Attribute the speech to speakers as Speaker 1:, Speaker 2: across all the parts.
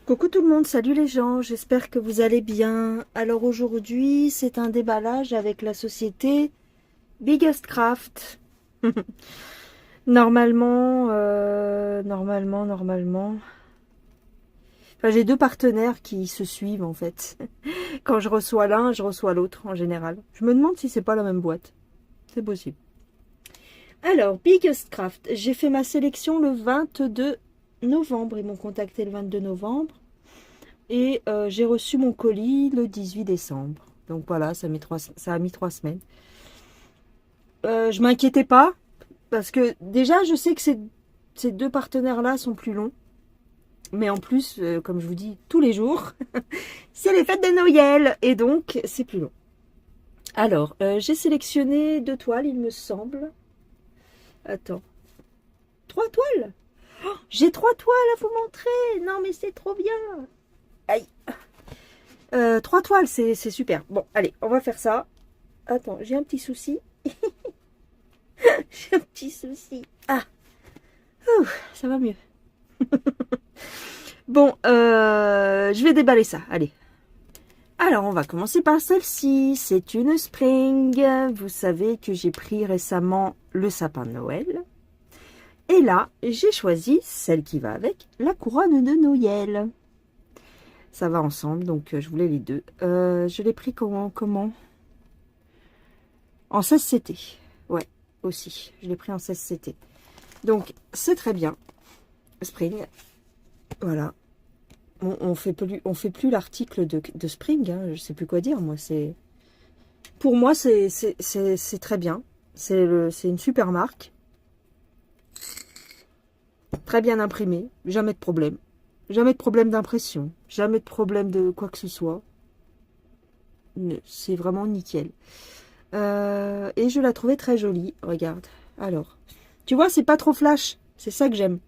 Speaker 1: Coucou tout le monde, salut les gens, j'espère que vous allez bien. Alors aujourd'hui, c'est un déballage avec la société Biggest Craft. Normalement. Enfin, j'ai deux partenaires qui se suivent en fait. Quand je reçois l'un, je reçois l'autre en général. Je me demande si c'est pas la même boîte. C'est possible. Alors, Biggest Craft, j'ai fait ma sélection le 22 novembre. Ils m'ont contacté le 22 novembre. Et j'ai reçu mon colis le 18 décembre. Donc voilà, ça a mis 3 semaines. Je m'inquiétais pas, parce que déjà, je sais que ces deux partenaires-là sont plus longs. Mais en plus, comme je vous dis, tous les jours, c'est les fêtes de Noël. Et donc, c'est plus long. Alors, j'ai sélectionné 2 toiles, il me semble. Attends. 3 toiles. J'ai 3 toiles à vous montrer. Non, mais c'est trop bien. Aïe. 3 toiles, c'est super. Bon, allez, on va faire ça. Attends, j'ai un petit souci. J'ai un petit souci. Ah, ouh, ça va mieux. Bon, je vais déballer ça. Allez. Alors, on va commencer par celle-ci. C'est une Spring. Vous savez que j'ai pris récemment le sapin de Noël. Et là, j'ai choisi celle qui va avec la couronne de Noël. Ça va ensemble, donc je voulais les deux. Je l'ai pris comment En 16 CT. Ouais, aussi. Je l'ai pris en 16 CT. Donc, c'est très bien. Spring. Voilà. On fait plus l'article de Spring. Hein. Je sais plus quoi dire. Moi, pour moi, c'est très bien. C'est une super marque. Très bien imprimé. Jamais de problème. Jamais de problème d'impression. Jamais de problème de quoi que ce soit. C'est vraiment nickel. Et je la trouvais très jolie. Regarde. Alors. Tu vois, c'est pas trop flash. C'est ça que j'aime.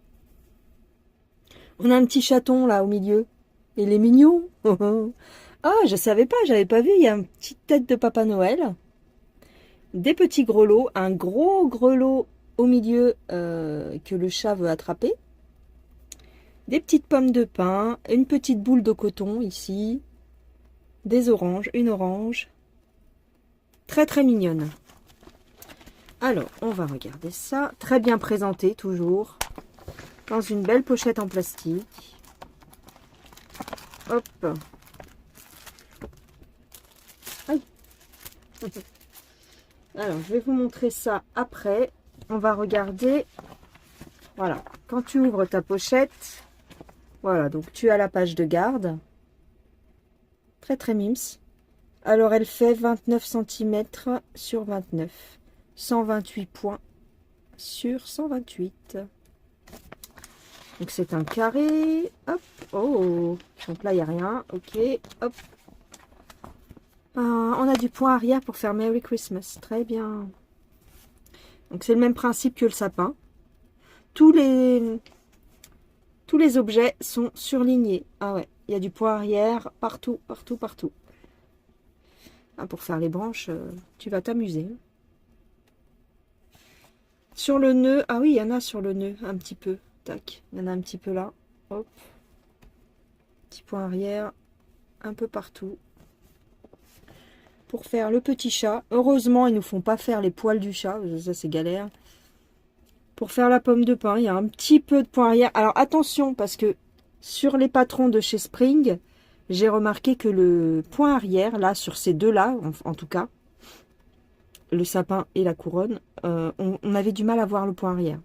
Speaker 1: On a un petit chaton là au milieu. Il est mignon. Ah, je savais pas, j'avais pas vu. Il y a une petite tête de Papa Noël. Des petits grelots. Un gros grelot au milieu que le chat veut attraper. Des petites pommes de pin. Une petite boule de coton ici. Des oranges. Une orange. Très très mignonne. Alors, on va regarder ça. Très bien présenté toujours. Dans une belle pochette en plastique. Hop. Aïe. Alors, je vais vous montrer ça après. On va regarder. Voilà. Quand tu ouvres ta pochette, voilà. Donc, tu as la page de garde. Très, très mims. Alors, elle fait 29 cm sur 29. 128 points sur 128. Donc, c'est un carré. Hop. Oh. Donc là, il n'y a rien. Ok. Hop. On a du point arrière pour faire Merry Christmas. Très bien. Donc, c'est le même principe que le sapin. Tous les objets sont surlignés. Ah ouais, il y a du point arrière partout, partout, partout. Ah, pour faire les branches, tu vas t'amuser. Sur le nœud, ah oui, il y en a sur le nœud, un petit peu. Tac, il y en a un petit peu là. Hop. Petit point arrière, un peu partout. Pour faire le petit chat. Heureusement, ils ne nous font pas faire les poils du chat. Ça, c'est galère. Pour faire la pomme de pin, il y a un petit peu de point arrière. Alors, attention, parce que sur les patrons de chez Spring, j'ai remarqué que le point arrière, là, sur ces deux-là, en tout cas, le sapin et la couronne, on avait du mal à voir le point arrière.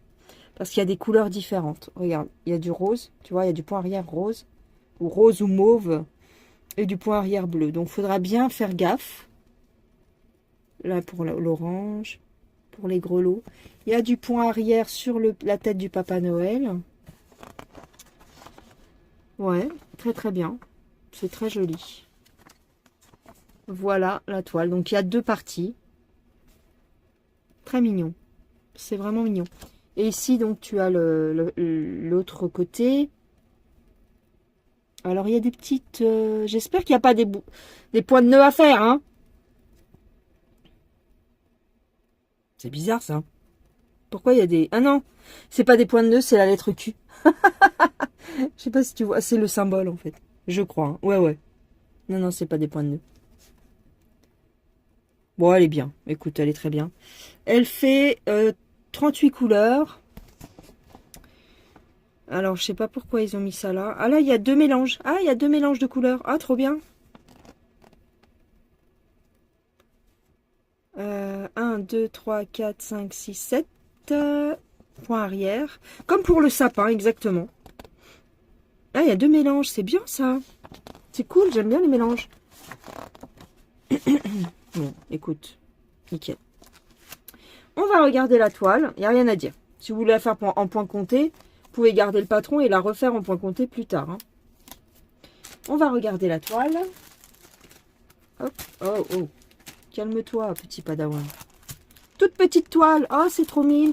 Speaker 1: Parce qu'il y a des couleurs différentes. Regarde, il y a du rose, tu vois, il y a du point arrière rose, ou mauve, et du point arrière bleu. Donc, il faudra bien faire gaffe. Là, pour l'orange, pour les grelots. Il y a du point arrière sur la tête du Papa Noël. Ouais, très très bien. C'est très joli. Voilà la toile. Donc il y a deux parties. Très mignon. C'est vraiment mignon. Et ici, donc, tu as l'autre côté. Alors, il y a des petites... J'espère qu'il n'y a pas des points de nœud à faire, hein. C'est bizarre, ça. Pourquoi il y a des... Ah non, c'est pas des points de nœud, c'est la lettre Q. Je sais pas si tu vois. C'est le symbole, en fait. Je crois. Hein. Ouais, ouais. Non, non, c'est pas des points de nœud. Bon, elle est bien. Écoute, elle est très bien. Elle fait 38 couleurs. Alors, je sais pas pourquoi ils ont mis ça là. Ah là, il y a deux mélanges. Ah, il y a deux mélanges de couleurs. Ah, trop bien. 1, 2, 3, 4, 5, 6, 7 points arrière. Comme pour le sapin, exactement. Ah, il y a deux mélanges. C'est bien, ça. C'est cool, j'aime bien les mélanges. Bon, écoute. Nickel. On va regarder la toile. Il n'y a rien à dire. Si vous voulez la faire en point compté, vous pouvez garder le patron et la refaire en point compté plus tard. Hein. On va regarder la toile. Hop. Oh, oh. Calme-toi, petit padawan. Toute petite toile. Oh, c'est trop mimes.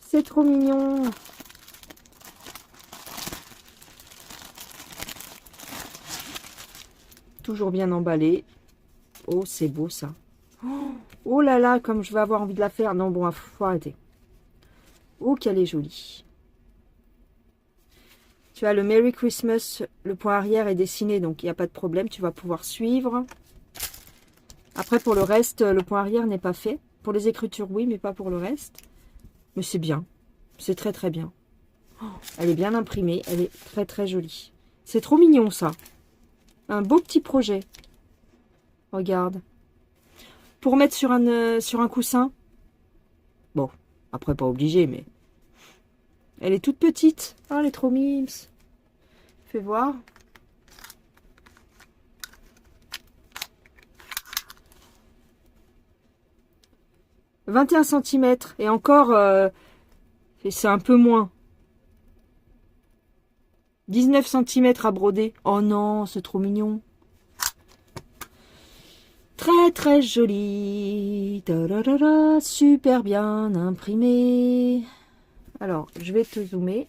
Speaker 1: C'est trop mignon. Toujours bien emballé. Oh, c'est beau ça. Oh là là, comme je vais avoir envie de la faire. Non, bon, faut arrêter. Oh, qu'elle est jolie. Tu as le Merry Christmas. Le point arrière est dessiné, donc il n'y a pas de problème. Tu vas pouvoir suivre. Après, pour le reste, le point arrière n'est pas fait. Pour les écritures, oui, mais pas pour le reste. Mais c'est bien. C'est très, très bien. Oh, elle est bien imprimée. Elle est très, très jolie. C'est trop mignon, ça. Un beau petit projet. Regarde. Pour mettre sur un coussin. Bon, après, pas obligé, mais... Elle est toute petite. Oh, elle est trop mimes. Fais voir. « 21 cm. Et encore, c'est un peu moins. 19 cm à broder. Oh non, c'est trop mignon. Très très joli. Ta-da-da-da, super bien imprimé. Alors, je vais te zoomer.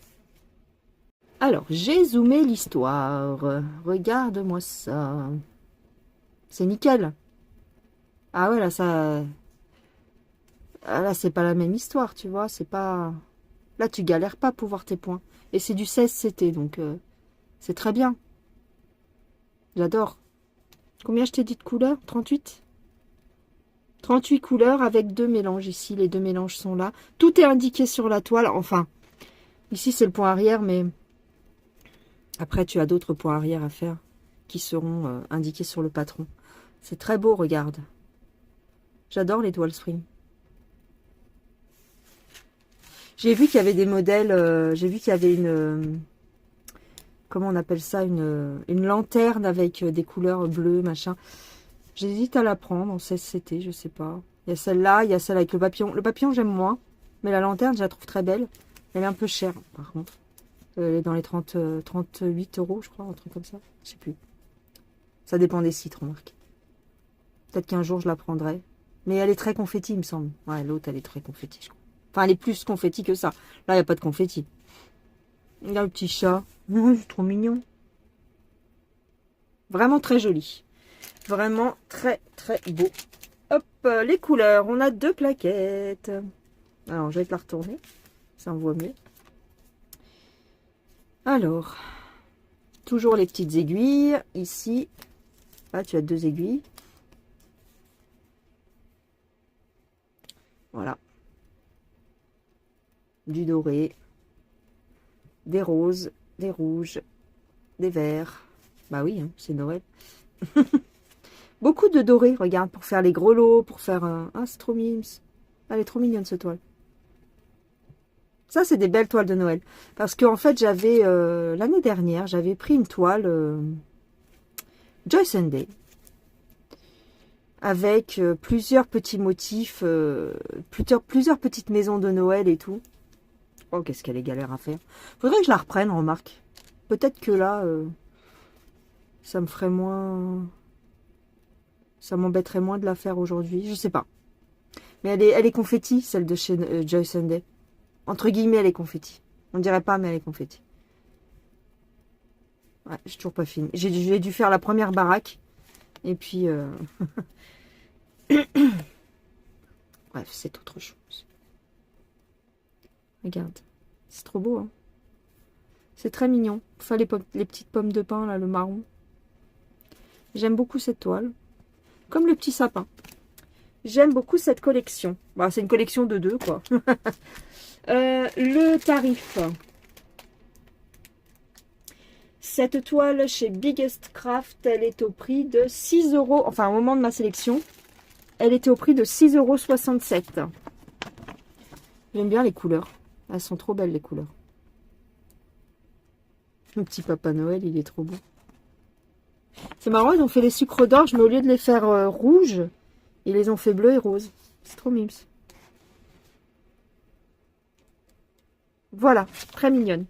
Speaker 1: Alors, j'ai zoomé l'histoire. Regarde-moi ça. C'est nickel. Ah ouais, là, ça... Ah, là, c'est pas la même histoire, tu vois. C'est pas... Là, tu galères pas pour voir tes points. Et c'est du 16 CT, donc c'est très bien. J'adore. Combien je t'ai dit de couleurs? 38? 38 couleurs avec deux mélanges ici. Les deux mélanges sont là. Tout est indiqué sur la toile. Enfin, ici, c'est le point arrière, mais après, tu as d'autres points arrière à faire qui seront indiqués sur le patron. C'est très beau, regarde. J'adore les Dual Spring. J'ai vu qu'il y avait des modèles, j'ai vu qu'il y avait une... comment on appelle ça? Une lanterne avec des couleurs bleues, machin. J'hésite à la prendre en 16CT, je sais pas. Il y a celle-là, il y a celle avec le papillon. Le papillon, j'aime moins. Mais la lanterne, je la trouve très belle. Elle est un peu chère, par contre. Elle est dans les 38 euros, je crois, un truc comme ça. Je sais plus. Ça dépend des sites, remarque. Peut-être qu'un jour, je la prendrai. Mais elle est très confetti, il me semble. Ouais, l'autre, elle est très confetti, je crois. Enfin, elle est plus confetti que ça. Là, il n'y a pas de confetti. Il y a le petit chat. Oh, c'est trop mignon. Vraiment très joli. Vraiment très, très beau. Hop, les couleurs. On a deux plaquettes. Alors, je vais te la retourner. Ça en voit mieux. Alors, toujours les petites aiguilles. Ici, là, tu as deux aiguilles. Voilà. Du doré. Des roses. Des rouges. Des verts. Bah oui, hein, c'est Noël. Beaucoup de doré, regarde, pour faire les grelots, pour faire... Ah, c'est trop mimes. Elle est trop mignonne, cette toile. Ça, c'est des belles toiles de Noël. Parce qu'en fait, j'avais... l'année dernière, j'avais pris une toile Joy Sunday. Avec plusieurs petits motifs, plusieurs petites maisons de Noël et tout. Oh, qu'est-ce qu'elle est galère à faire. Faudrait que je la reprenne, remarque. Peut-être que là, ça me ferait moins... Ça m'embêterait moins de la faire aujourd'hui. Je sais pas. Mais elle est confetti, celle de chez Joy Sunday. Entre guillemets, elle est confetti. On dirait pas, mais elle est confetti. Ouais, j'ai toujours pas fini. J'ai dû faire la première baraque. Et puis... Bref, c'est autre chose. Regarde. C'est trop beau, hein. C'est très mignon. Enfin, les petites pommes de pin, là, le marron. J'aime beaucoup cette toile. Comme le petit sapin. J'aime beaucoup cette collection. Bah, c'est une collection de deux, quoi. Le tarif. Cette toile chez Biggest Craft, elle est au prix de 6 €. Enfin, au moment de ma sélection, elle était au prix de 6,67 €. J'aime bien les couleurs. Elles sont trop belles, les couleurs. Le petit Papa Noël, il est trop beau. C'est marrant, ils ont fait les sucres d'orge, mais au lieu de les faire rouges, ils les ont fait bleus et roses. C'est trop mimes. Voilà, très mignonne.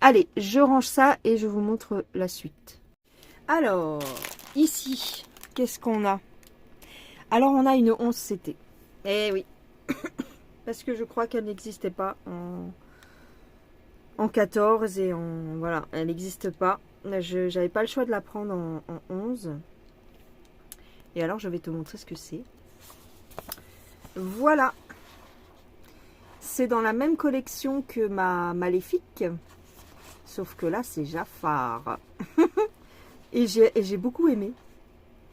Speaker 1: Allez, je range ça et je vous montre la suite. Alors, ici, qu'est-ce qu'on a? Alors, on a une 11 CT. Eh oui. Parce que je crois qu'elle n'existait pas en 14 et en... Voilà, elle n'existe pas. Je n'avais pas le choix de la prendre en 11. Et alors, je vais te montrer ce que c'est. Voilà. C'est dans la même collection que ma Maléfique. Sauf que là, c'est Jafar. Et j'ai beaucoup aimé.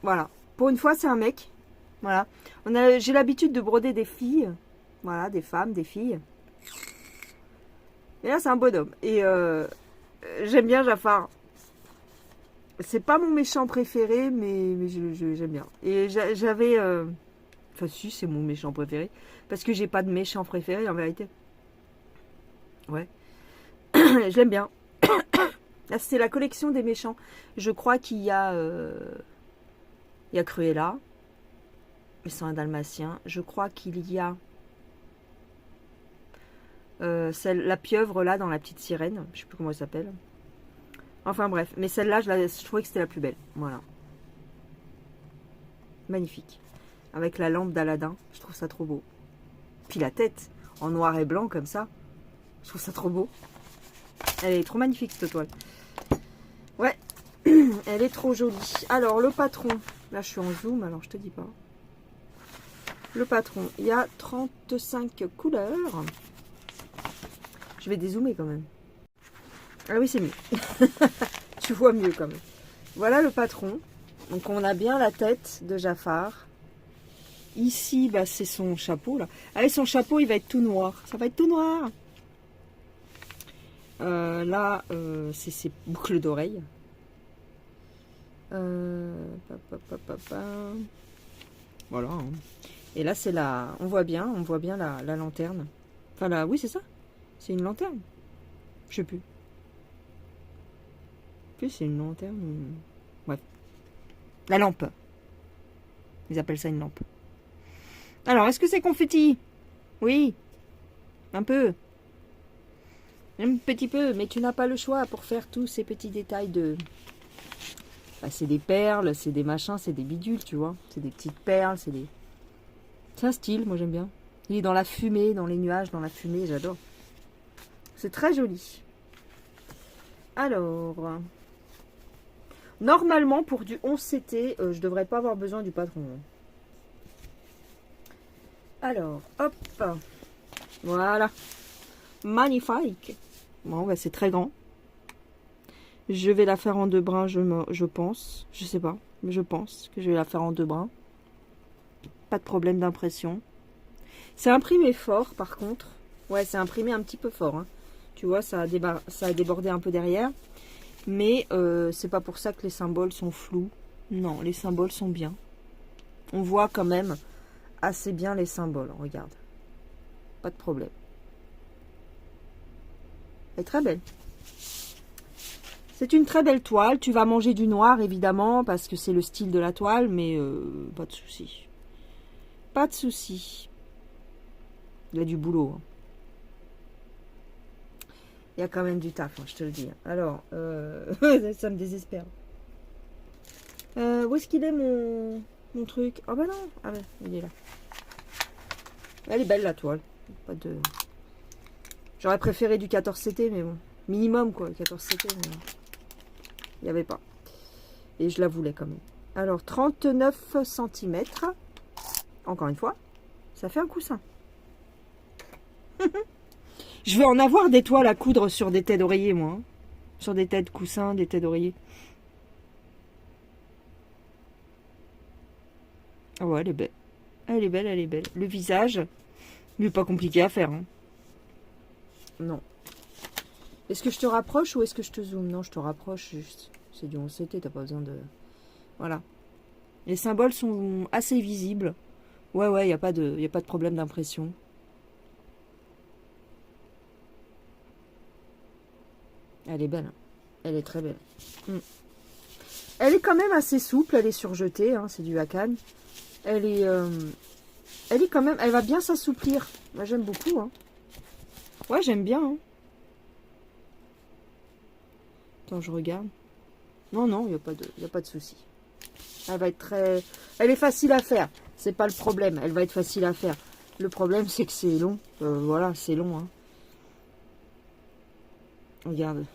Speaker 1: Voilà. Pour une fois, c'est un mec. Voilà. J'ai l'habitude de broder des filles. Voilà, des femmes, des filles. Et là, c'est un bonhomme. Et j'aime bien Jafar. C'est pas mon méchant préféré, mais j'aime bien. Et j'avais... Enfin, si, c'est mon méchant préféré. Parce que j'ai pas de méchant préféré, en vérité. Ouais. Je l'aime bien. Là, c'est la collection des méchants. Je crois qu'il y a... il y a Cruella. Ils sont un dalmatien. Je crois qu'il y a... la pieuvre, là, dans La Petite Sirène. Je sais plus comment elle s'appelle. Enfin, bref. Mais celle-là, je trouvais que c'était la plus belle. Voilà. Magnifique. Avec la lampe d'Aladin. Je trouve ça trop beau. Puis la tête, en noir et blanc, comme ça. Je trouve ça trop beau. Elle est trop magnifique, cette toile. Ouais. Elle est trop jolie. Alors, le patron. Là, je suis en zoom, alors je te dis pas. Le patron. Il y a 35 couleurs. Je vais dézoomer quand même. Ah oui, c'est mieux. Tu vois mieux quand même. Voilà le patron. Donc, on a bien la tête de Jafar. Ici, bah, c'est son chapeau, là. Ah, et son chapeau, il va être tout noir. Ça va être tout noir. Là, c'est ses boucles d'oreilles. Voilà. Hein. Et là, c'est la... On voit bien la lanterne. Enfin, là, oui, c'est ça. C'est une lanterne. Je sais plus. Plus, c'est une lanterne. Ouais. La lampe. Ils appellent ça une lampe. Alors, est-ce que c'est confetti? Oui. Un peu. Un petit peu, mais tu n'as pas le choix pour faire tous ces petits détails de... Bah, c'est des perles, c'est des machins, c'est des bidules, tu vois. C'est des petites perles, c'est des... C'est un style, moi j'aime bien. Il est dans la fumée, dans les nuages, dans la fumée, j'adore. C'est très joli. Alors... Normalement, pour du 11 CT, je devrais pas avoir besoin du patron. Alors, hop. Voilà. Magnifique. Bon, bah, c'est très grand. Je vais la faire en 2 brins, je pense. Je sais pas, mais je pense que je vais la faire en 2 brins. Pas de problème d'impression. C'est imprimé fort, par contre. Ouais, c'est imprimé un petit peu fort. Hein. Tu vois, ça a débordé un peu derrière. Mais c'est pas pour ça que les symboles sont flous. Non, les symboles sont bien. On voit quand même assez bien les symboles. Regarde. Pas de problème. Elle est très belle. C'est une très belle toile. Tu vas manger du noir, évidemment, parce que c'est le style de la toile, mais pas de souci. Pas de souci. Il y a du boulot. Hein. Il y a quand même du taf, hein, je te le dis. Alors, ça me désespère. Où est-ce qu'il est mon truc? Oh bah non. Ah ouais, il est là. Elle est belle la toile. Pas de... J'aurais préféré du 14 CT, mais bon. Minimum quoi, 14 CT. Mais... il n'y avait pas. Et je la voulais quand même. Alors, 39 cm. Encore une fois, ça fait un coussin. Je veux en avoir des toiles à coudre sur des têtes d'oreiller, moi. Hein. Sur des têtes coussins, des têtes d'oreiller. Ah ouais, elle est belle. Elle est belle, elle est belle. Le visage, il n'est pas compliqué à faire. Hein. Non. Est-ce que je te rapproche ou est-ce que je te zoome? Non, je te rapproche juste. C'est du 11CT, t'as pas besoin de... Voilà. Les symboles sont assez visibles. Ouais, il n'y a pas de problème d'impression. Elle est belle. Hein. Elle est très belle. Elle est quand même assez souple. Elle est surjetée. Hein, c'est du Hakan. Elle est quand même... Elle va bien s'assouplir. Moi, j'aime beaucoup. Hein. Ouais, j'aime bien. Hein. Attends, je regarde. Non, il n'y a pas de souci. Elle va être très... Elle est facile à faire. C'est pas le problème. Elle va être facile à faire. Le problème, c'est que c'est long. Voilà, c'est long. Hein. Regarde.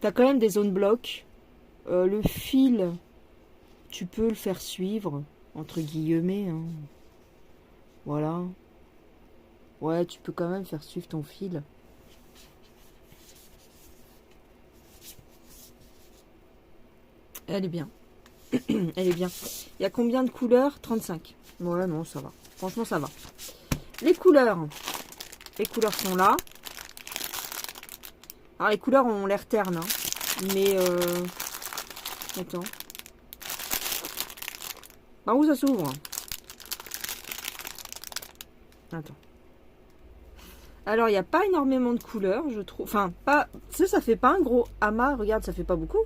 Speaker 1: T'as quand même des zones blocs. Le fil, tu peux le faire suivre. Entre guillemets. Hein. Voilà. Ouais, tu peux quand même faire suivre ton fil. Elle est bien. Elle est bien. Il y a combien de couleurs? 35. Ouais, non, ça va. Franchement, ça va. Les couleurs. Les couleurs sont là. Alors, les couleurs ont l'air ternes. Hein. Mais, attends. Par où ça s'ouvre? Attends. Alors, il n'y a pas énormément de couleurs, je trouve. Enfin, pas... Ça fait pas un gros amas. Regarde, ça fait pas beaucoup.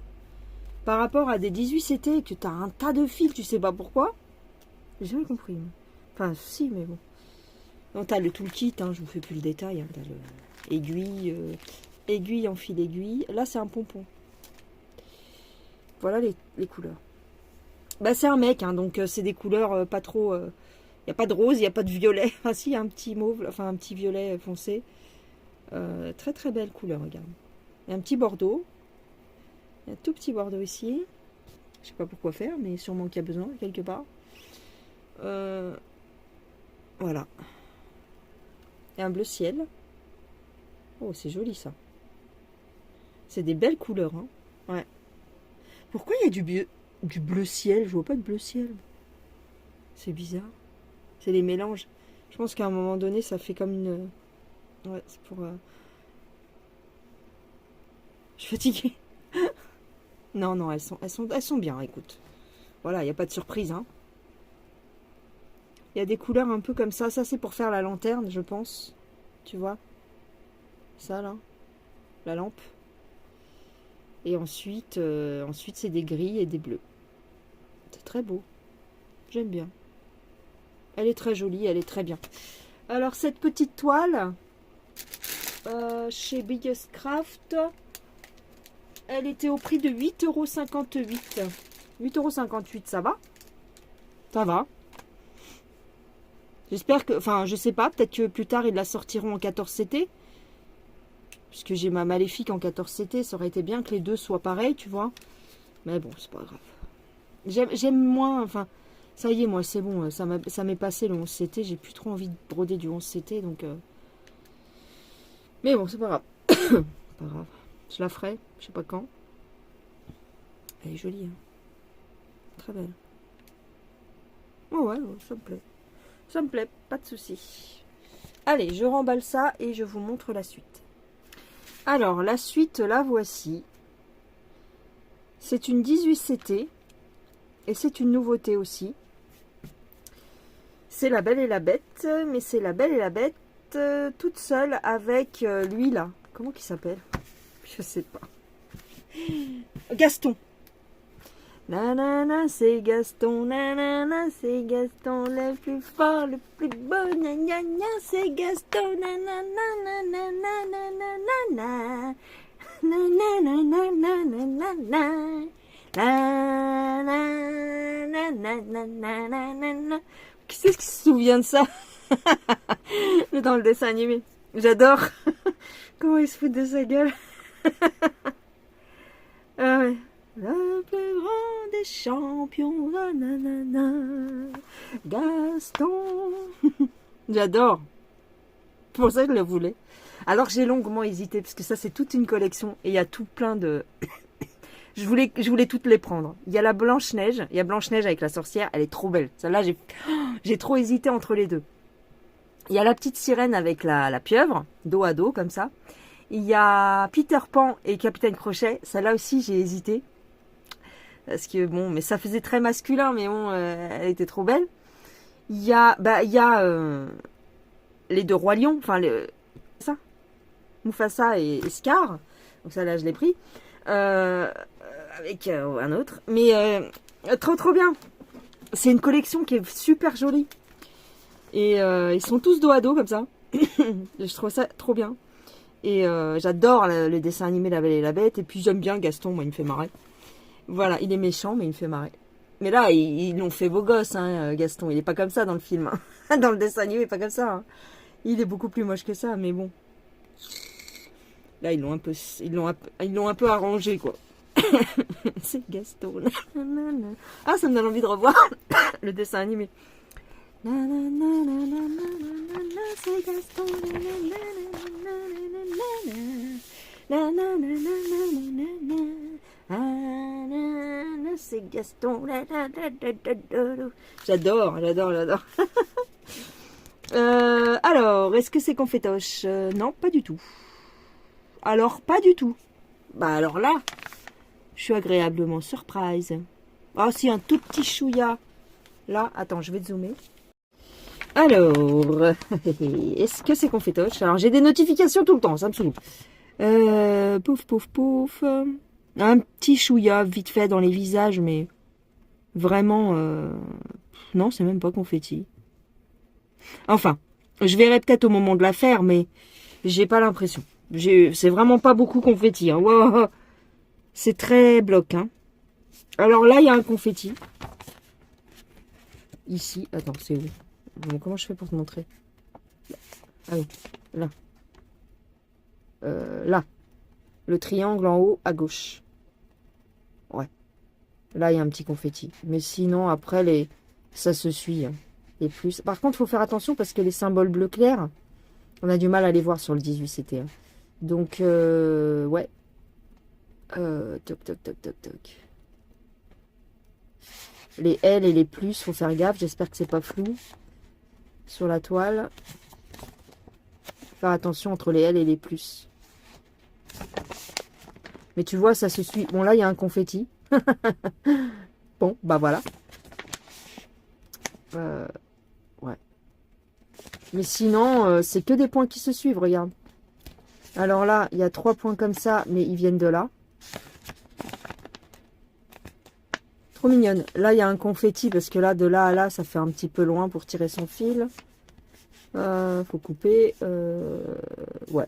Speaker 1: Par rapport à des 18CT, que tu as un tas de fils, tu sais pas pourquoi. J'ai jamais compris. Enfin, si, mais bon. Donc, tu as le toolkit, hein, je vous fais plus le détail. Hein, tu as l'aiguille, aiguille en fil aiguille. Là, c'est un pompon. Voilà les couleurs. Bah, c'est un mec, hein, donc c'est des couleurs pas trop... Il n'y a pas de rose, il n'y a pas de violet. Enfin, si, il y a un petit mauve, enfin un petit violet foncé. Très très belle couleur, regarde. Il y a un petit bordeaux. Il y a un tout petit bordeaux ici. Je sais pas pourquoi faire, mais sûrement qu'il y a besoin, quelque part. Voilà. Il y a un bleu ciel. Oh, c'est joli, ça. C'est des belles couleurs, hein. Ouais. Pourquoi il y a du bleu ciel? Je vois pas de bleu ciel. C'est bizarre. C'est les mélanges. Je pense qu'à un moment donné, ça fait comme une... Ouais, c'est pour... Je suis fatiguée. Non, elles sont bien, écoute. Voilà, il n'y a pas de surprise, hein. Il y a des couleurs un peu comme ça. Ça, c'est pour faire la lanterne, je pense. Tu vois? Ça, là. La lampe. Et ensuite c'est des gris et des bleus. C'est très beau. J'aime bien. Elle est très jolie, elle est très bien. Alors, cette petite toile, chez Biggest Craft, elle était au prix de 8,58 €. 8,58 €, ça va? Ça va. J'espère que... Enfin, je sais pas, peut-être que plus tard, ils la sortiront en 14CT. Puisque j'ai ma Maléfique en 14CT, ça aurait été bien que les deux soient pareils, tu vois. Mais bon, c'est pas grave. J'aime moins... Enfin, ça y est, moi, c'est bon. Ça m'est passé le 11CT. J'ai plus trop envie de broder du 11CT, donc... Mais bon, c'est pas grave. Pas grave. Je la ferai, je sais pas quand. Elle est jolie, hein. Très belle. Oh ouais, ça me plaît. Ça me plaît, pas de souci. Allez, je remballe ça et je vous montre la suite. Alors, la suite, la voici. C'est une 18CT. Et c'est une nouveauté aussi. C'est La Belle et la Bête. Mais c'est La Belle et la Bête toute seule avec lui là. Comment qu'il s'appelle? Je sais pas. Gaston. Nanana, c'est Gaston. Nanana, c'est Gaston. Le plus fort, le plus beau. Nanana, c'est Gaston. Nanana, nanana, nanana. Qui c'est qui se souvient de ça? Dans le dessin animé. J'adore. Comment il se fout de sa gueule. Ah ouais. Le plus grand des champions. Nanana. Gaston. J'adore. Pour ça, je le voulais. Alors, j'ai longuement hésité, parce que ça, c'est toute une collection. Et il y a tout plein de... je voulais toutes les prendre. Il y a la Blanche-Neige. Il y a Blanche-Neige avec la sorcière. Elle est trop belle. Celle-là, j'ai trop hésité entre les deux. Il y a la petite sirène avec la pieuvre, dos à dos, comme ça. Il y a Peter Pan et Capitaine Crochet. Celle-là aussi, j'ai hésité. Parce que, bon, mais ça faisait très masculin, mais bon, elle était trop belle. Il y a les deux rois lions, enfin, ça, Mufasa et Scar. Donc ça, là, je l'ai pris. Avec un autre. Mais trop bien. C'est une collection qui est super jolie. Et ils sont tous dos à dos, comme ça. Je trouve ça trop bien. Et j'adore le dessin animé La Belle et la Bête. Et puis j'aime bien Gaston, moi, il me fait marrer. Voilà, il est méchant, mais il me fait marrer. Mais là, ils l'ont fait beau gosse, hein, Gaston. Il est pas comme ça dans le film. Hein. Dans le dessin animé, il est pas comme ça. Hein. Il est beaucoup plus moche que ça, mais bon. Là, ils l'ont un peu arrangé, quoi. C'est Gaston. Ah, ça me donne envie de revoir le dessin animé. C'est Gaston. C'est Gaston. J'adore. Alors, est-ce que c'est confétoche? Non, pas du tout. Alors, pas du tout. Bah alors là, je suis agréablement surprise. Ah si, un tout petit chouïa. Là, attends, je vais te zoomer. Alors, est-ce que c'est confétoche? Alors, j'ai des notifications tout le temps, ça me saoule. Pouf. Un petit chouïa vite fait dans les visages, mais vraiment, non, c'est même pas confetti. Enfin, je verrai peut-être au moment de la faire, mais j'ai pas l'impression. C'est vraiment pas beaucoup confetti. Hein. Wow. C'est très bloc. Hein. Alors là, il y a un confetti. Ici, attends, c'est où? Bon, comment je fais pour te montrer? Ah oui, là. Là. Le triangle en haut à gauche. Ouais. Là, il y a un petit confetti. Mais sinon, après, ça se suit. Hein. Les plus. Par contre, il faut faire attention parce que les symboles bleu clair, on a du mal à les voir sur le 18 CT. Hein. Donc, ouais. Toc. Les L et les plus, faut faire gaffe. J'espère que c'est pas flou sur la toile. Faire attention entre les L et les plus. Mais tu vois, ça se suit. Bon, là, il y a un confetti. Bon, bah voilà. Ouais. Mais sinon, c'est que des points qui se suivent, regarde. Alors là, il y a 3 points comme ça, mais ils viennent de là. Trop mignonne. Là, il y a un confetti, parce que là, de là à là, ça fait un petit peu loin pour tirer son fil. Faut couper. Ouais.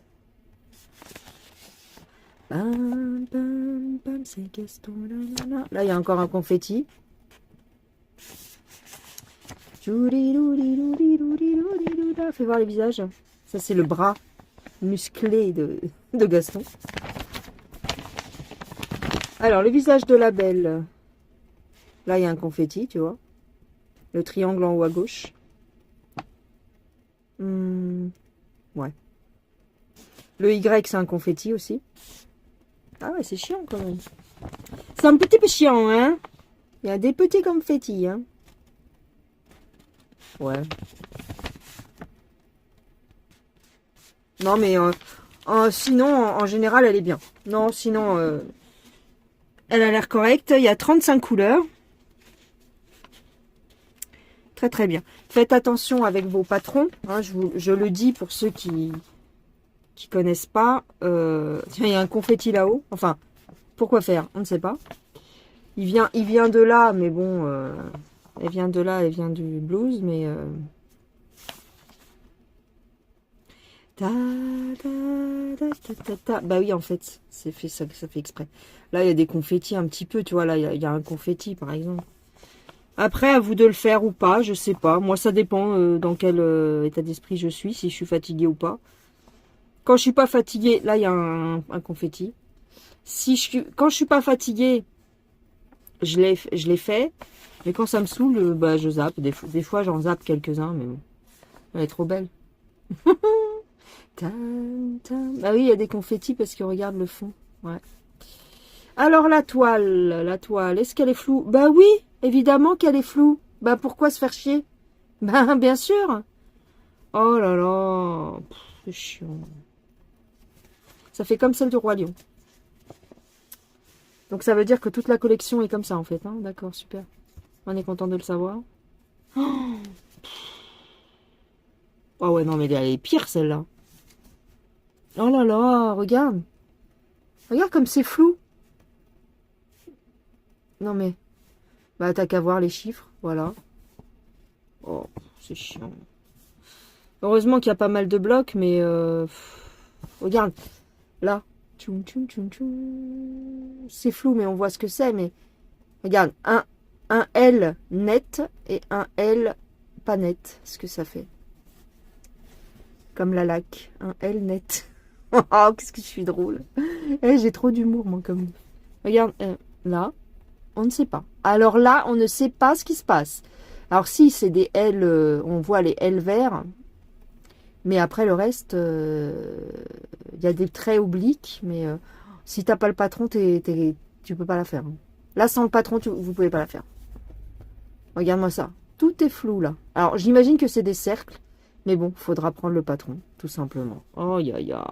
Speaker 1: C'est Gaston. Là, il y a encore un confetti. Fais voir les visages. Ça, c'est le bras musclé de Gaston. Alors, le visage de la belle. Là, il y a un confetti, tu vois. Le triangle en haut à gauche. Ouais. Le Y, c'est un confetti aussi. Ah ouais, c'est chiant quand même. C'est un petit peu chiant, hein. Il y a des petits confettis, hein. Ouais. Non, mais sinon, en général, elle est bien. Non, sinon, elle a l'air correcte. Il y a 35 couleurs. Très, très bien. Faites attention avec vos patrons. Hein, je le dis pour ceux qui connaissent pas. Tiens, il y a un confetti là-haut. Enfin, pourquoi faire? On ne sait pas. Il vient de là, mais bon... elle vient de là, elle vient du blues, mais... Bah oui, en fait, ça fait exprès. Là, il y a des confettis un petit peu, tu vois. Là, il y a un confetti, par exemple. Après, à vous de le faire ou pas, je sais pas. Moi, ça dépend dans quel état d'esprit je suis, si je suis fatiguée ou pas. Quand je suis pas fatiguée, là, il y a un confetti. Quand je suis pas fatiguée, je l'ai fait. Mais quand ça me saoule, bah, je zappe. Des fois, j'en zappe quelques-uns, mais bon. Elle est trop belle. Ah oui, il y a des confettis parce que regarde le fond. Ouais. Alors la toile, est-ce qu'elle est floue? Bah oui, évidemment qu'elle est floue. Bah pourquoi se faire chier? Bah bien sûr. Oh là là, c'est chiant. Ça fait comme celle du Roi Lion. Donc ça veut dire que toute la collection est comme ça en fait. Hein. D'accord, super. On est content de le savoir. Oh ouais, non mais elle est pire celle-là. Oh là là, regarde. Regarde comme c'est flou. Non mais, bah t'as qu'à voir les chiffres, voilà. Oh, c'est chiant. Heureusement qu'il y a pas mal de blocs, mais regarde, là. Tchoum, tchoum, tchoum, tchoum. C'est flou, mais on voit ce que c'est, mais regarde, un L net et un L pas net, ce que ça fait. Comme la laque, un L net. Oh, qu'est-ce que je suis drôle. Eh, j'ai trop d'humour, moi, comme... Regarde, là, on ne sait pas. Alors là, on ne sait pas ce qui se passe. Alors si, c'est des L, on voit les L verts, mais après le reste, il y a des traits obliques, mais si t'as pas le patron, tu peux pas la faire. Hein. Là, sans le patron, vous pouvez pas la faire. Regarde-moi ça. Tout est flou, là. Alors, j'imagine que c'est des cercles, mais bon, faudra prendre le patron, tout simplement. Oh, ya, ya.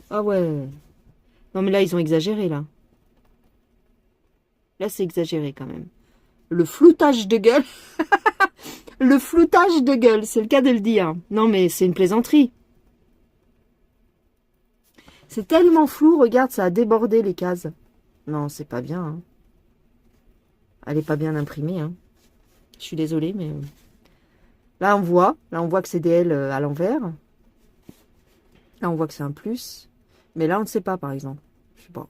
Speaker 1: Ah ouais. Non, mais là, ils ont exagéré, là. Là, c'est exagéré, quand même. Le floutage de gueule. Le floutage de gueule, c'est le cas de le dire. Non, mais c'est une plaisanterie. C'est tellement flou, regarde, ça a débordé les cases. Non, c'est pas bien. Hein. Elle est pas bien imprimée. Hein. Je suis désolée, mais... Là, on voit que c'est des L à l'envers. Là, on voit que c'est un plus. Mais là, on ne sait pas, par exemple. Je sais pas.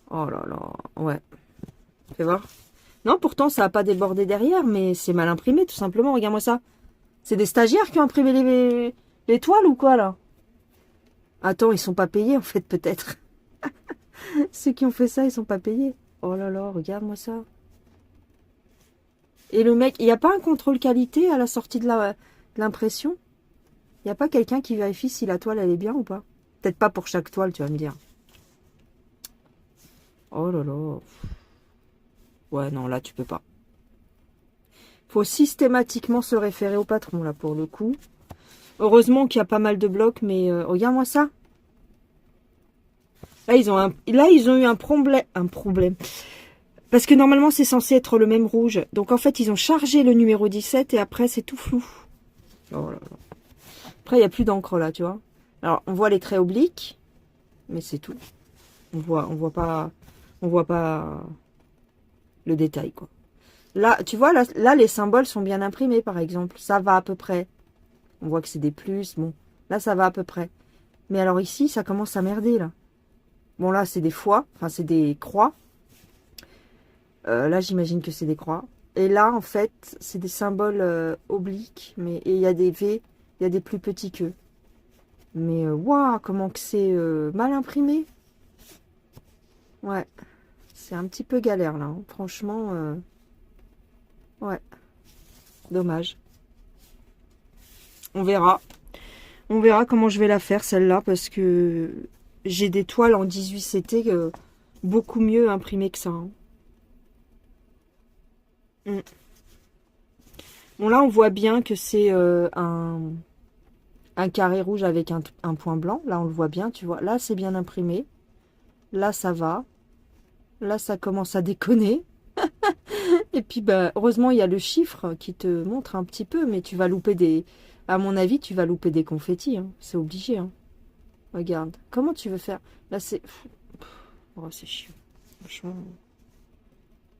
Speaker 1: Oh là là, ouais. Fais voir. Non, pourtant, ça n'a pas débordé derrière, mais c'est mal imprimé, tout simplement. Regarde-moi ça. C'est des stagiaires qui ont imprimé les toiles ou quoi, là? Attends, ils sont pas payés, en fait, peut-être. Ceux qui ont fait ça, ils sont pas payés. Oh là là, regarde-moi ça. Et le mec, il n'y a pas un contrôle qualité à la sortie de l'impression? Il n'y a pas quelqu'un qui vérifie si la toile, elle est bien ou pas? Peut-être pas pour chaque toile, tu vas me dire. Oh là là. Ouais, non, là, tu peux pas. Faut systématiquement se référer au patron, là, pour le coup. Heureusement qu'il y a pas mal de blocs, mais regarde-moi ça. Là, ils ont eu un problème. Parce que normalement, c'est censé être le même rouge. Donc, en fait, ils ont chargé le numéro 17 et après, c'est tout flou. Oh là là. Après, il n'y a plus d'encre, là, tu vois. Alors, on voit les traits obliques, mais c'est tout. On voit pas le détail, quoi. Là, tu vois, là, les symboles sont bien imprimés, par exemple. Ça va à peu près. On voit que c'est des plus. Bon, là, ça va à peu près. Mais alors ici, ça commence à merder, là. Bon, là, c'est des fois. Enfin, c'est des croix. Là, j'imagine que c'est des croix. Et là, en fait, c'est des symboles obliques. Et il y a des V, il y a des plus petits qu'eux. Mais, waouh, comment que c'est mal imprimé. Ouais. C'est un petit peu galère, là. Hein. Franchement, ouais. Dommage. On verra. On verra comment je vais la faire, celle-là, parce que j'ai des toiles en 18CT beaucoup mieux imprimées que ça. Hein. Mm. Bon, là, on voit bien que c'est un carré rouge avec un point blanc. Là, on le voit bien, tu vois. Là, c'est bien imprimé. Là, ça va. Là, ça commence à déconner. Et puis, bah, heureusement, il y a le chiffre qui te montre un petit peu, mais tu vas louper des... À mon avis, tu vas louper des confettis. Hein. C'est obligé. Hein. Regarde. Comment tu veux faire? Là, c'est... Oh, c'est chiant. Franchement...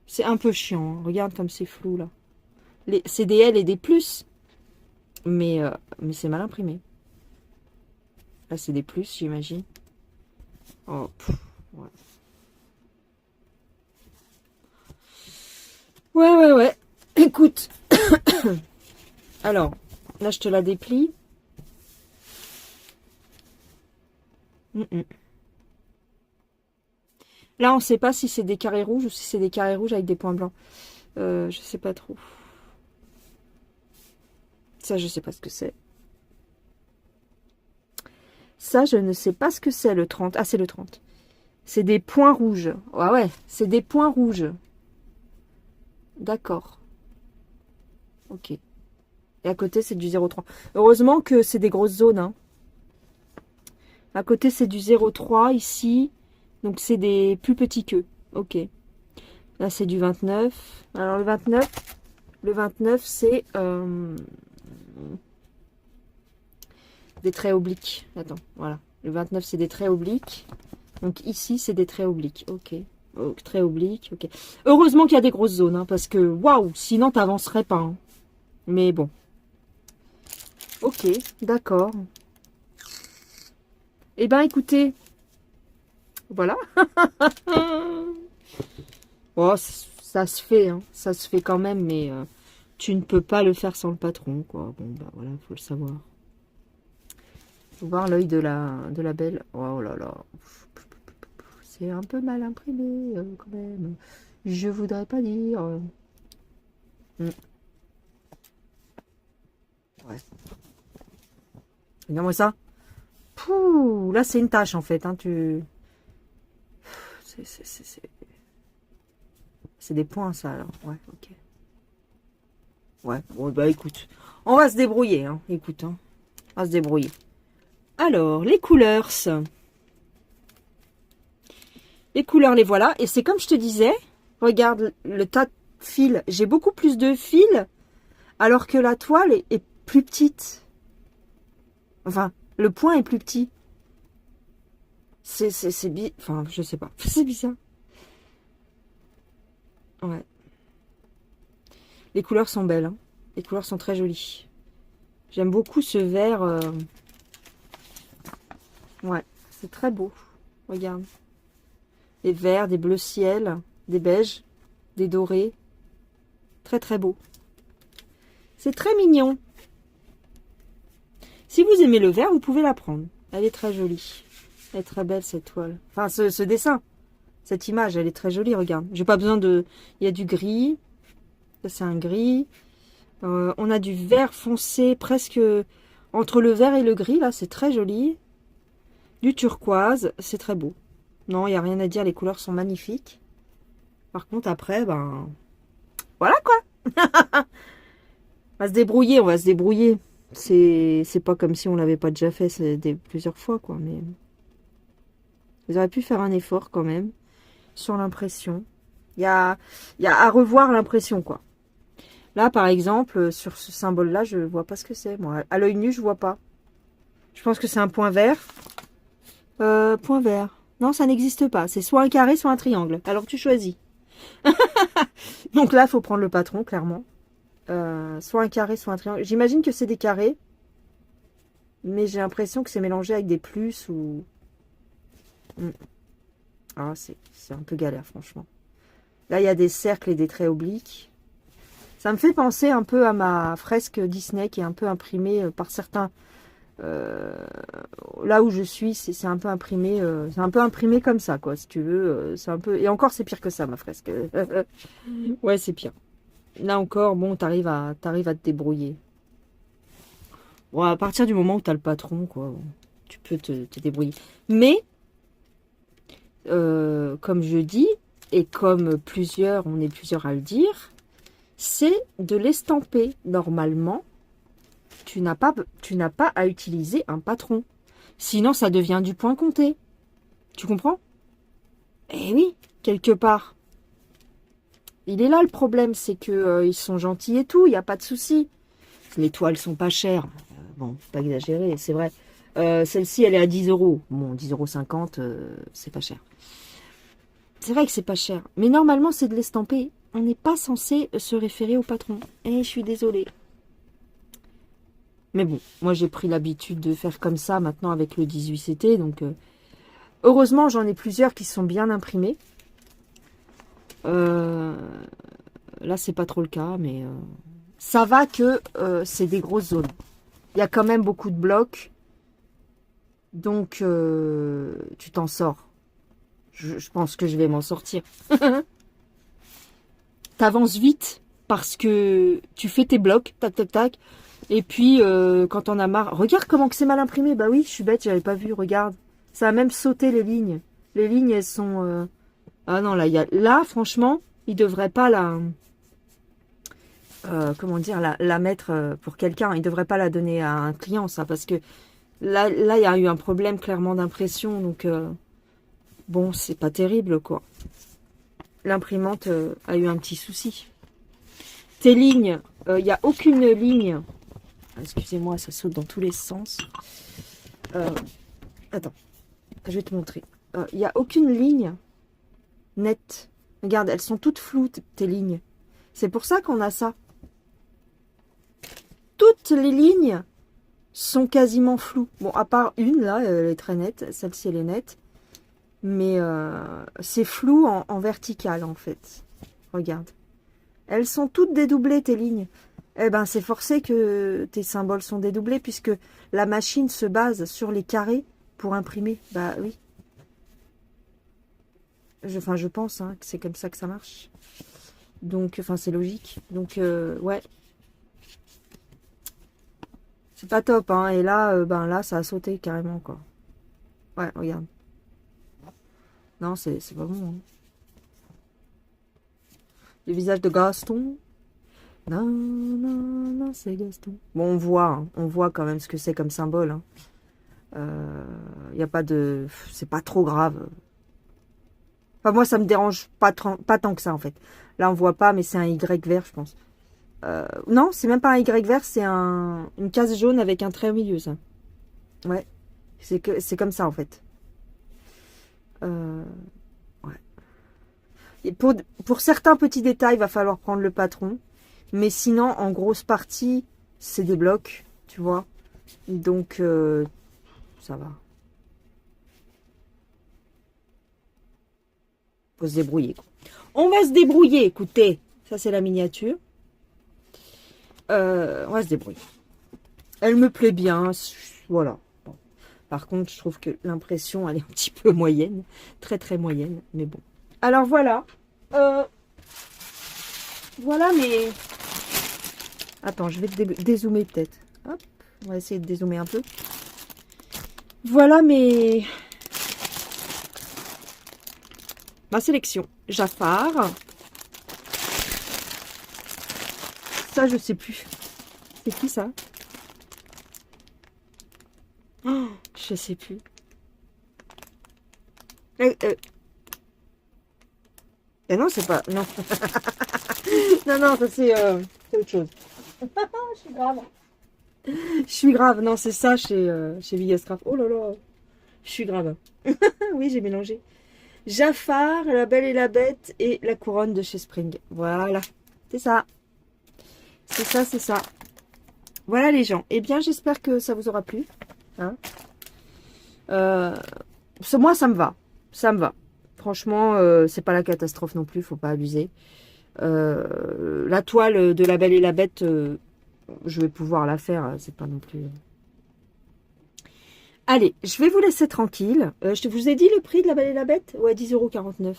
Speaker 1: C'est un peu chiant. Hein. Regarde comme c'est flou, là. C'est des L et des plus. Mais c'est mal imprimé. Là, c'est des plus, j'imagine. Oh, ouais. Ouais. Écoute. Alors, là, je te la déplie. Là, on ne sait pas si c'est des carrés rouges ou si c'est des carrés rouges avec des points blancs. Je sais pas trop. Ça, je sais pas ce que c'est. Ça, je ne sais pas ce que c'est le 30. Ah, c'est le 30. C'est des points rouges. Ah ouais, c'est des points rouges. D'accord. Ok. Et à côté, c'est du 0,3. Heureusement que c'est des grosses zones. Hein. À côté, c'est du 0,3 ici. Donc, c'est des plus petits queues. Ok. Là, c'est du 29. Alors, le 29, c'est des traits obliques. Attends, voilà. Le 29, c'est des traits obliques. Donc, ici, c'est des traits obliques. Ok. Oh, traits obliques, ok. Heureusement qu'il y a des grosses zones, hein, parce que, waouh, sinon, t'avancerais pas. Hein. Mais bon. Ok, d'accord. Eh ben, écoutez. Voilà. Oh, ça se fait, hein. Ça se fait quand même, mais tu ne peux pas le faire sans le patron, quoi. Bon, bah voilà, faut le savoir. Faut voir l'œil de la belle. Oh là là. C'est un peu mal imprimé, quand même. Je voudrais pas dire. Ouais. Regarde-moi ça. Pouh, là, c'est une tâche, en fait. Hein, C'est des points, ça, alors. Ouais, ok. Ouais, bon, bah écoute. On va se débrouiller, hein. Écoute, hein. On va se débrouiller. Alors, les couleurs. Les couleurs, les voilà. Et c'est comme je te disais. Regarde le tas de fils. J'ai beaucoup plus de fils. Alors que la toile est plus petite. Enfin, le point est plus petit. Enfin, je sais pas. C'est bizarre. Ouais. Les couleurs sont belles. Hein. Les couleurs sont très jolies. J'aime beaucoup ce vert. Ouais, c'est très beau. Regarde. Des verts, des bleus ciel, des beiges, des dorés. Très très beau. C'est très mignon. Si vous aimez le vert, vous pouvez la prendre. Elle est très jolie. Elle est très belle cette toile. Enfin, ce dessin. Cette image, elle est très jolie, regarde. J'ai pas besoin de... Il y a du gris. Ça, c'est un gris. On a du vert foncé, presque entre le vert et le gris. Là, c'est très joli. Du turquoise, c'est très beau. Non, il n'y a rien à dire. Les couleurs sont magnifiques. Par contre, après, ben... Voilà, quoi. On va se débrouiller, on va se débrouiller. C'est pas comme si on l'avait pas déjà fait plusieurs fois, quoi. Mais vous auriez pu faire un effort, quand même, sur l'impression. Il y a à revoir l'impression, quoi. Là, par exemple, sur ce symbole-là, je vois pas ce que c'est, moi. À l'œil nu, je vois pas. Je pense que c'est un point vert. Point vert. Non, ça n'existe pas. C'est soit un carré, soit un triangle. Alors, tu choisis. Donc là, il faut prendre le patron, clairement. Soit un carré, soit un triangle. J'imagine que c'est des carrés. Mais j'ai l'impression que c'est mélangé avec des plus ou... Ah, c'est un peu galère, franchement. Là, il y a des cercles et des traits obliques. Ça me fait penser un peu à ma fresque Disney qui est un peu imprimée par certains. Là où je suis, c'est un peu imprimé. C'est un peu imprimé comme ça, quoi, si tu veux. C'est un peu. Et encore, c'est pire que ça, ma fresque. Ouais, c'est pire. Là encore, bon, t'arrives à te débrouiller. Bon, à partir du moment où t'as le patron, quoi, tu peux te débrouiller. Mais, comme je dis, et comme on est plusieurs à le dire, c'est de l'estamper. Normalement, tu n'as pas à utiliser un patron. Sinon, ça devient du point compté. Tu comprends? Eh oui, quelque part. Il est là le problème, c'est que ils sont gentils et tout, il n'y a pas de souci. Les toiles sont pas chères. Bon, faut pas exagérer, c'est vrai. Celle-ci, elle est à 10 euros. Bon, 10,50 €, c'est pas cher. C'est vrai que c'est pas cher. Mais normalement, c'est de l'estamper. On n'est pas censé se référer au patron. Eh, je suis désolée. Mais bon, moi j'ai pris l'habitude de faire comme ça maintenant avec le 18CT. Donc, heureusement, j'en ai plusieurs qui sont bien imprimés. Là, c'est pas trop le cas, mais ça va que c'est des grosses zones. Il y a quand même beaucoup de blocs. Donc, tu t'en sors. Je pense que je vais m'en sortir. T'avances vite parce que tu fais tes blocs, tac, tac, tac. Et puis, quand on a marre... Regarde comment que c'est mal imprimé. Bah oui, je suis bête, j'avais pas vu, regarde. Ça a même sauté les lignes. Les lignes, elles sont... Ah non, là, là, franchement, il devrait pas la... comment dire, la mettre pour quelqu'un. Il devrait pas la donner à un client, ça, parce que là, il y a eu un problème clairement d'impression, donc bon, c'est pas terrible, quoi. L'imprimante a eu un petit souci. Tes lignes, il n'y a aucune ligne. Excusez-moi, ça saute dans tous les sens. Attends, je vais te montrer. Il n'y a aucune ligne nette. Regarde, elles sont toutes floues, tes lignes. C'est pour ça qu'on a ça. Toutes les lignes sont quasiment floues. Bon, à part une, là, elle est très nette. Celle-ci, elle est nette. Mais c'est flou en vertical, en fait. Regarde. Elles sont toutes dédoublées, tes lignes. Eh ben, c'est forcé que tes symboles sont dédoublés, puisque la machine se base sur les carrés pour imprimer. Bah oui. Enfin, je pense hein, que c'est comme ça que ça marche. Donc, enfin, c'est logique. Donc, ouais. C'est pas top, hein. Et là, ben là, ça a sauté carrément, quoi. Ouais, regarde. Non, c'est pas bon. Hein. Le visage de Gaston. Non, non, non, c'est Gaston. Bon, on voit quand même ce que c'est comme symbole. Il hein. Y a pas de... C'est pas trop grave. Enfin, moi, ça me dérange pas tant que ça, en fait. Là, on voit pas, mais c'est un Y vert, je pense. Non, c'est même pas un Y vert, c'est une case jaune avec un trait au milieu, ça. Ouais, c'est comme ça, en fait. Ouais. Et pour certains petits détails, il va falloir prendre le patron. Mais sinon, en grosse partie, c'est des blocs, tu vois. Donc, ça va. Faut se débrouiller, quoi. On va se débrouiller, écoutez. Ça, c'est la miniature. On va se débrouiller. Elle me plaît bien, voilà. Bon. Par contre, je trouve que l'impression, elle est un petit peu moyenne. Très, très moyenne, mais bon. Alors, voilà. Voilà, mais... Attends, je vais te dézoomer peut-être. Hop, on va essayer de dézoomer un peu. Voilà ma sélection. Jafar. Ça, je sais plus. C'est qui ça? Oh, je sais plus. Non, c'est pas... Non. Non, non, ça c'est autre chose. Je suis grave. Je suis grave. Non, c'est ça chez Bigascraft. Oh là là. Je suis grave. Oui, j'ai mélangé. Jafar, La Belle et la Bête et La Couronne de chez Spring. Voilà. C'est ça. C'est ça, c'est ça. Voilà les gens. Eh bien, j'espère que ça vous aura plu. Hein moi, ça me va. Ça me va. Franchement, c'est pas la catastrophe non plus. Faut pas abuser. La toile de La Belle et la Bête, je vais pouvoir la faire. C'est pas non plus... Allez, je vais vous laisser tranquille. Je vous ai dit le prix de La Belle et la Bête? Ouais, 10,49 €.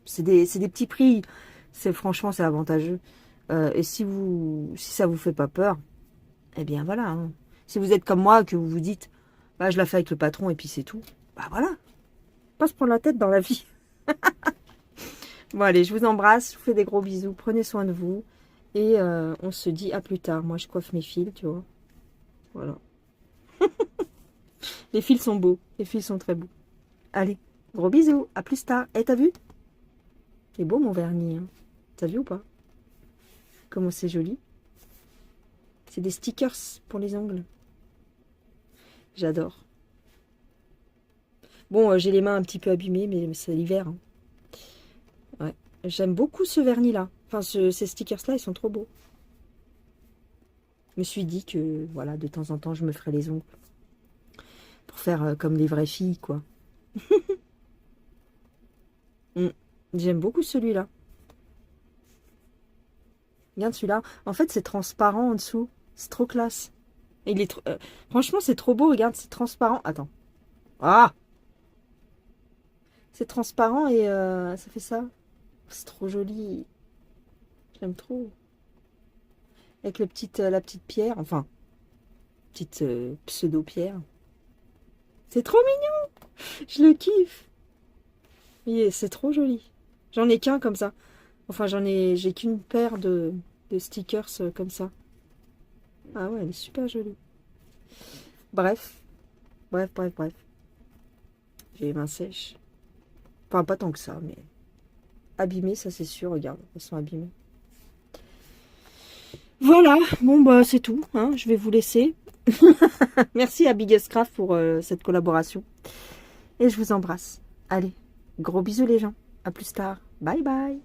Speaker 1: C'est des petits prix. Franchement, c'est avantageux. Et si ça vous fait pas peur, eh bien voilà. Hein. Si vous êtes comme moi, que vous vous dites, bah, je la fais avec le patron et puis c'est tout. Bah voilà. Pas se prendre la tête dans la vie. Bon allez, je vous embrasse. Je vous fais des gros bisous. Prenez soin de vous. Et on se dit à plus tard. Moi, je coiffe mes fils, tu vois. Voilà. Les fils sont beaux. Les fils sont très beaux. Allez, gros bisous. À plus tard. Et t'as vu? C'est beau mon vernis. Hein. T'as vu ou pas? Comment c'est joli. C'est des stickers pour les ongles. J'adore. Bon, j'ai les mains un petit peu abîmées, mais c'est l'hiver. Hein. Ouais. J'aime beaucoup ce vernis-là. Enfin, ces stickers-là, ils sont trop beaux. Je me suis dit que, voilà, de temps en temps, je me ferais les ongles. Pour faire comme les vraies filles, quoi. J'aime beaucoup celui-là. Regarde celui-là. En fait, c'est transparent en dessous. C'est trop classe. Il est franchement, c'est trop beau. Regarde, c'est transparent. Attends. Ah! C'est transparent et ça fait ça. C'est trop joli. J'aime trop. Avec la petite pierre. Enfin, Petite pseudo-pierre. C'est trop mignon. Je le kiffe. Oui, c'est trop joli. J'en ai qu'un comme ça. Enfin, j'ai qu'une paire de stickers comme ça. Ah ouais, elle est super jolie. Bref. Bref. J'ai les mains sèches. Enfin, pas tant que ça, mais abîmées, ça c'est sûr. Regarde, elles sont abîmées. Voilà, bon bah c'est tout. Hein, je vais vous laisser. Merci à Biggest Craft pour cette collaboration. Et je vous embrasse. Allez, gros bisous les gens. À plus tard. Bye bye.